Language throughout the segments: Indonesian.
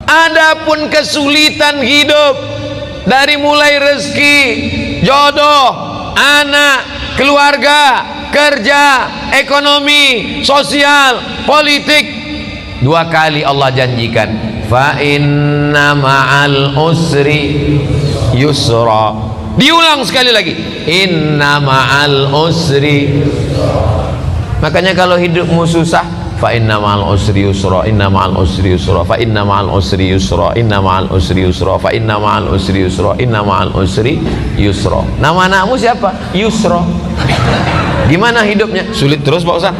Adapun kesulitan hidup dari mulai rezeki, jodoh, anak, keluarga, kerja, ekonomi, sosial, politik, 2 kali Allah janjikan, fa inna ma'al usri yusra. Diulang sekali lagi, inna ma'al usri. Makanya kalau hidupmu susah, fa inna ma'al usri yusra, inna ma'al usri yusra, fa inna ma'al usri yusra, inna ma'al usri yusra, fa inna ma'al usri yusra, inna ma'al usri yusra. Nama anakmu siapa? Yusra. Gimana hidupnya? Sulit terus Pak Ustaz.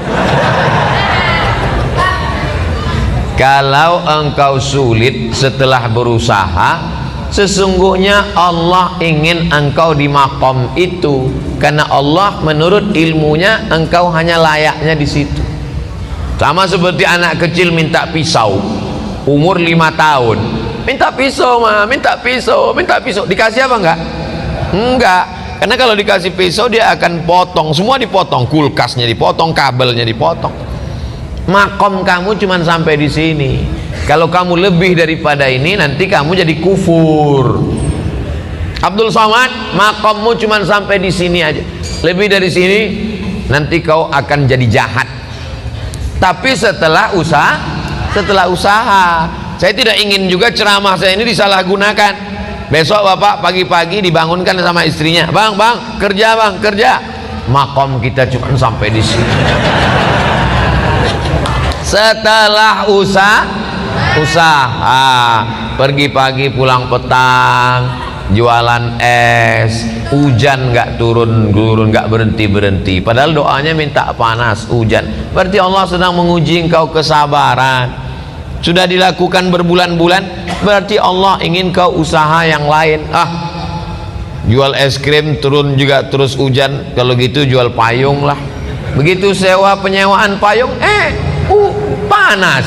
Kalau engkau sulit setelah berusaha, sesungguhnya Allah ingin engkau di makom itu, karena Allah menurut ilmunya engkau hanya layaknya di situ. Sama seperti anak kecil minta pisau, umur 5 tahun, minta pisau mah, minta pisau, minta pisau. Dikasih apa enggak? Enggak. Karena kalau dikasih pisau dia akan potong, semua dipotong, kulkasnya dipotong, kabelnya dipotong. Makom kamu cuma sampai di sini. Kalau kamu lebih daripada ini, nanti kamu jadi kufur. Abdul Somad, makommu cuma sampai di sini aja. Lebih dari sini, nanti kau akan jadi jahat. Tapi setelah usaha, saya tidak ingin juga ceramah saya ini disalahgunakan. Besok bapak pagi-pagi dibangunkan sama istrinya, bang, kerja bang, kerja. Makom kita cuma sampai di sini. Setelah usaha, pergi pagi pulang petang, jualan es, hujan nggak turun, nggak berhenti. Padahal doanya minta panas, hujan. Berarti Allah sedang menguji engkau kesabaran. Sudah dilakukan berbulan-bulan, berarti Allah ingin kau usaha yang lain. Jual es krim turun juga terus hujan, kalau gitu jual payung lah. Begitu sewa penyewaan payung, panas.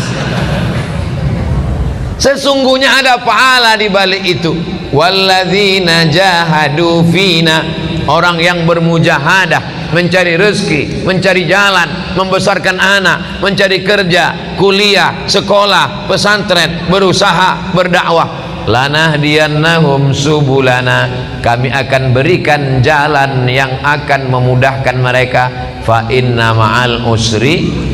Sesungguhnya ada pahala di balik itu. Walladzina jahadu fina, orang yang bermujahadah, mencari rezeki, mencari jalan, membesarkan anak, mencari kerja, kuliah, sekolah, pesantren, berusaha, berdakwah. Lanahdiyannahum subulana, kami akan berikan jalan yang akan memudahkan mereka. Fa inna ma'al usri.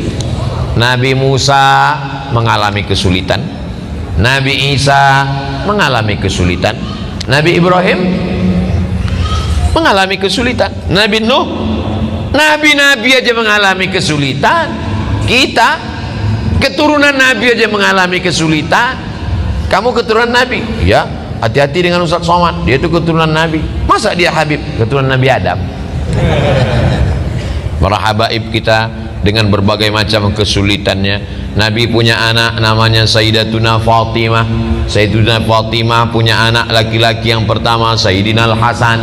Nabi Musa mengalami kesulitan, Nabi Isa mengalami kesulitan, Nabi Ibrahim mengalami kesulitan, Nabi Nuh, nabi-nabi aja mengalami kesulitan. Kita keturunan Nabi aja mengalami kesulitan. Kamu keturunan Nabi? Ya, hati-hati dengan Ustaz Somad, dia itu keturunan Nabi. Masa dia Habib? Keturunan Nabi Adam. Para habaib kita dengan berbagai macam kesulitannya. Nabi punya anak namanya Sayyidatuna Fatimah. Sayyidatuna Fatimah punya anak laki-laki yang pertama Sayyidina Al-Hasan.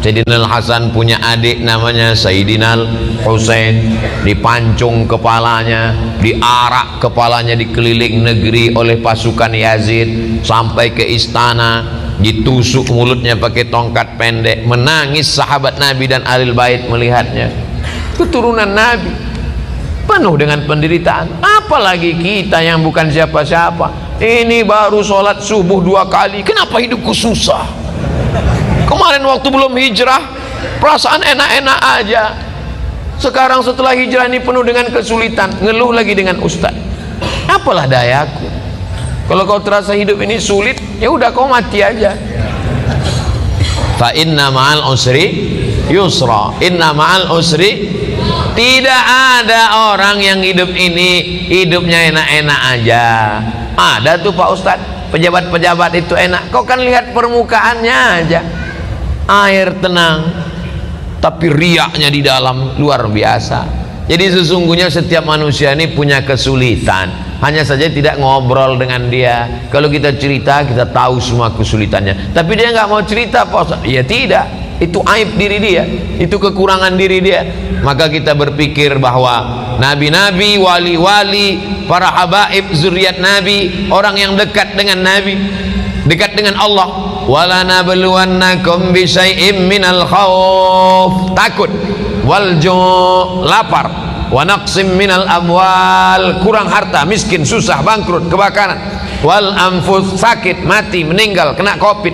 Sayyidina Al-Hasan punya adik namanya Sayyidina Al-Husain. Dipancung kepalanya, diarak kepalanya dikeliling negeri oleh pasukan Yazid sampai ke istana, ditusuk mulutnya pakai tongkat pendek. Menangis sahabat Nabi dan Ahlul Bait melihatnya. Keturunan Nabi penuh dengan penderitaan. Apalagi kita yang bukan siapa-siapa. Ini baru sholat subuh 2 kali, kenapa hidupku susah? Kemarin waktu belum hijrah perasaan enak-enak aja. Sekarang setelah hijrah ini penuh dengan kesulitan, ngeluh lagi dengan ustaz. Apalah dayaku. Kalau kau terasa hidup ini sulit, ya udah kau mati aja. Fa inna ma'al usri yusra, inna ma'al usri. Tidak ada orang yang hidup ini hidupnya enak-enak aja. Ada tuh Pak Ustadz, pejabat-pejabat itu enak. Kau kan lihat permukaannya aja, air tenang, tapi riaknya di dalam luar biasa. Jadi sesungguhnya setiap manusia ini punya kesulitan, hanya saja tidak ngobrol dengan dia. Kalau kita cerita, kita tahu semua kesulitannya, tapi dia nggak mau cerita Pak Ustadz. Ya tidak, itu aib diri dia, itu kekurangan diri dia. Maka kita berpikir bahwa nabi-nabi, wali-wali, para habaib, zuriat Nabi, orang yang dekat dengan Nabi, dekat dengan Allah. Wala nabluwannakum bisyai'im minal khauf, takut, wal ju', lapar, wa naqsim minal amwal, kurang harta, miskin, susah, bangkrut, kebakaran, wal anfus, sakit, mati, meninggal, kena covid,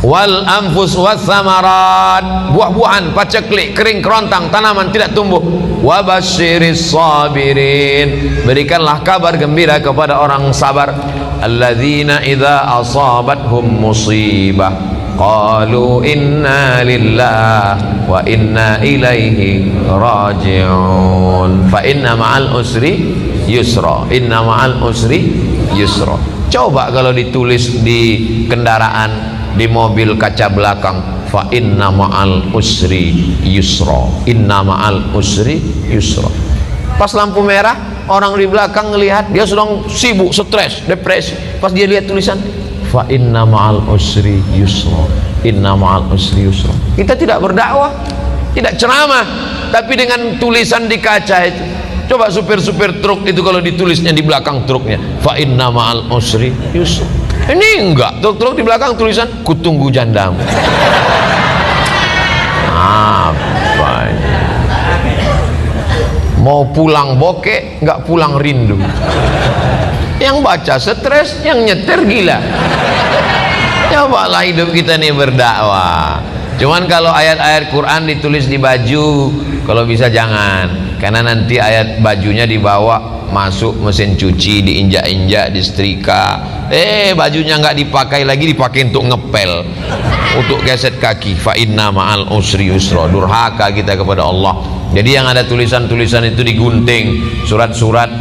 wal anfus was samarat, buah-buahan, paceklik, kering kerontang, tanaman tidak tumbuh. Wa basyiris sabirin, berikanlah kabar gembira kepada orang sabar. Alladzina idza asabathum musibah qalu inna lillah wa inna ilaihi raji'un. Fa inna ma'al usri yusra, inna ma'al usri yusra. Coba kalau ditulis di kendaraan, di mobil kaca belakang, fa inna ma'al usri yusra, inna ma'al usri yusra. Pas lampu merah, orang di belakang ngelihat, dia sedang sibuk, stres, depresi. Pas dia lihat tulisan fa inna ma'al usri yusra, inna ma'al usri yusra. Kita tidak berdakwah, tidak ceramah, tapi dengan tulisan di kaca itu. Coba supir-supir truk itu kalau ditulisnya di belakang truknya fa inna ma'al usri yusra. Ini enggak, truk-truk di belakang tulisan kutunggu jandamu. Apa ini? Mau pulang bokeh, enggak pulang rindu. Yang baca stres, yang nyetir gila. Cobalah hidup kita nih berdakwah. Cuman kalau ayat-ayat Quran ditulis di baju, kalau bisa jangan, karena nanti ayat bajunya dibawa masuk mesin cuci, diinjak-injak, disetrika, bajunya nggak dipakai lagi, dipakai untuk ngepel, untuk geset kaki. Fa inna ma'al usri yusra. Durhaka kita kepada Allah. Jadi yang ada tulisan-tulisan itu digunting, surat-surat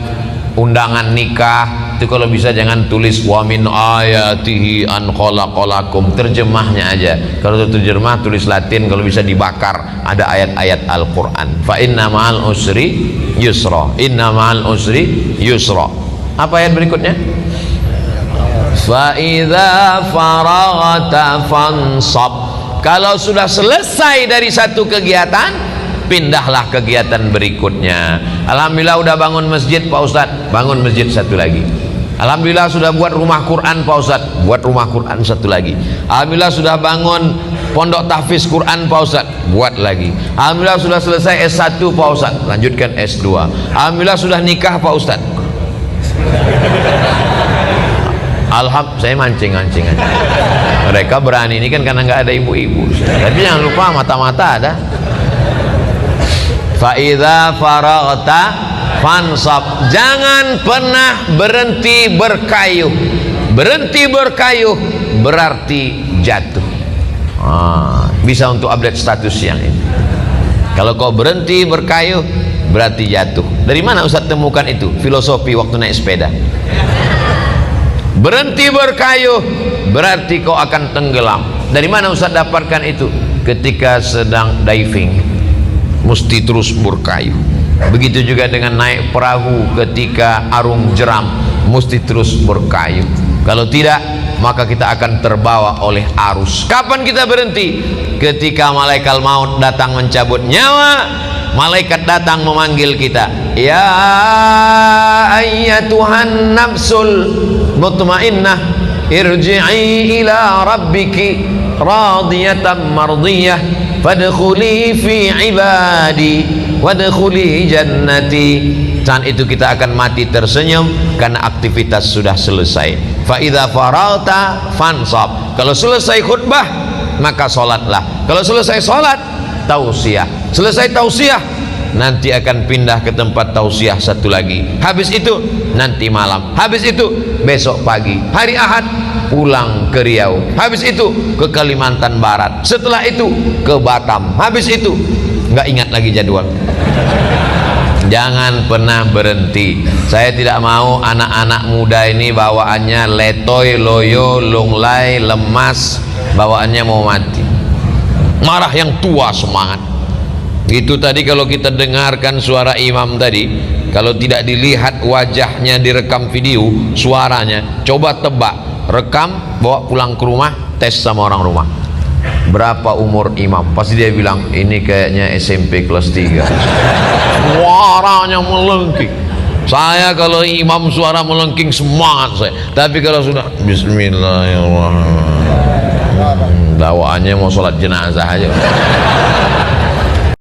undangan nikah itu kalau bisa jangan tulis wa min ayatihi an khalaqalakum, terjemahnya aja. Kalau terjemah tulis Latin, kalau bisa dibakar, ada ayat-ayat Al-Qur'an. Fa inna ma'al usri yusra, inna ma'al usri yusra. Apa ayat berikutnya? Fa idza faraghta fansab. Kalau sudah selesai dari satu kegiatan, pindahlah kegiatan berikutnya. Alhamdulillah udah bangun masjid Pak Ustadz, bangun masjid satu lagi. Alhamdulillah sudah buat rumah Quran Pak Ustadz, buat rumah Quran satu lagi. Alhamdulillah sudah bangun pondok tahfiz Quran Pak Ustadz, buat lagi. Alhamdulillah sudah selesai S1 Pak Ustadz, lanjutkan S2. Alhamdulillah sudah nikah Pak Ustadz. Alhamdulillah, saya mancing-mancing aja. Mereka berani ini kan karena nggak ada ibu-ibu. Tapi jangan lupa mata-mata ada. Fa idza faraghta fansab. Jangan pernah berhenti berkayuh. Berhenti berkayuh berarti jatuh. Bisa untuk update status yang ini. Kalau kau berhenti berkayuh berarti jatuh. Dari mana Ustaz temukan itu? Filosofi waktu naik sepeda. Berhenti berkayuh berarti kau akan tenggelam. Dari mana Ustaz dapatkan itu? Ketika sedang diving, mesti terus berkayuh. Begitu juga dengan naik perahu ketika arung jeram, mesti terus berkayuh. Kalau tidak, maka kita akan terbawa oleh arus. Kapan kita berhenti? Ketika malaikat maut datang mencabut nyawa, malaikat datang memanggil kita, ya ayyatuhan nafsul mutmainnah, irji'i ila rabbiki radiyatan mardiyah, fadkhuli fi ibadi wadkhuli jannati. Saat itu kita akan mati tersenyum karena aktivitas sudah selesai. Fa idza faragta fansab. Kalau selesai khutbah maka salatlah. Kalau selesai salat tausiah. Selesai tausiah nanti akan pindah ke tempat tausiah satu lagi. Habis itu nanti malam. Habis itu besok pagi. Hari Ahad pulang ke Riau. Habis itu ke Kalimantan Barat. Setelah itu ke Batam. Habis itu nggak ingat lagi jadwal. Jangan pernah berhenti. Saya tidak mau anak-anak muda ini bawaannya letoy, loyo, lunglai, lemas, bawaannya mau mati. Marah yang tua semangat. Itu tadi kalau kita dengarkan suara imam tadi, kalau tidak dilihat wajahnya direkam video, suaranya, coba tebak, rekam, bawa pulang ke rumah, tes sama orang rumah. Berapa umur imam? Pasti dia bilang ini kayaknya SMP kelas 3. Suaranya melengking. Saya kalau imam suara melengking semangat saya. Tapi kalau sudah Bismillahirrahmanirrahim, bawaannya mau sholat jenazah aja.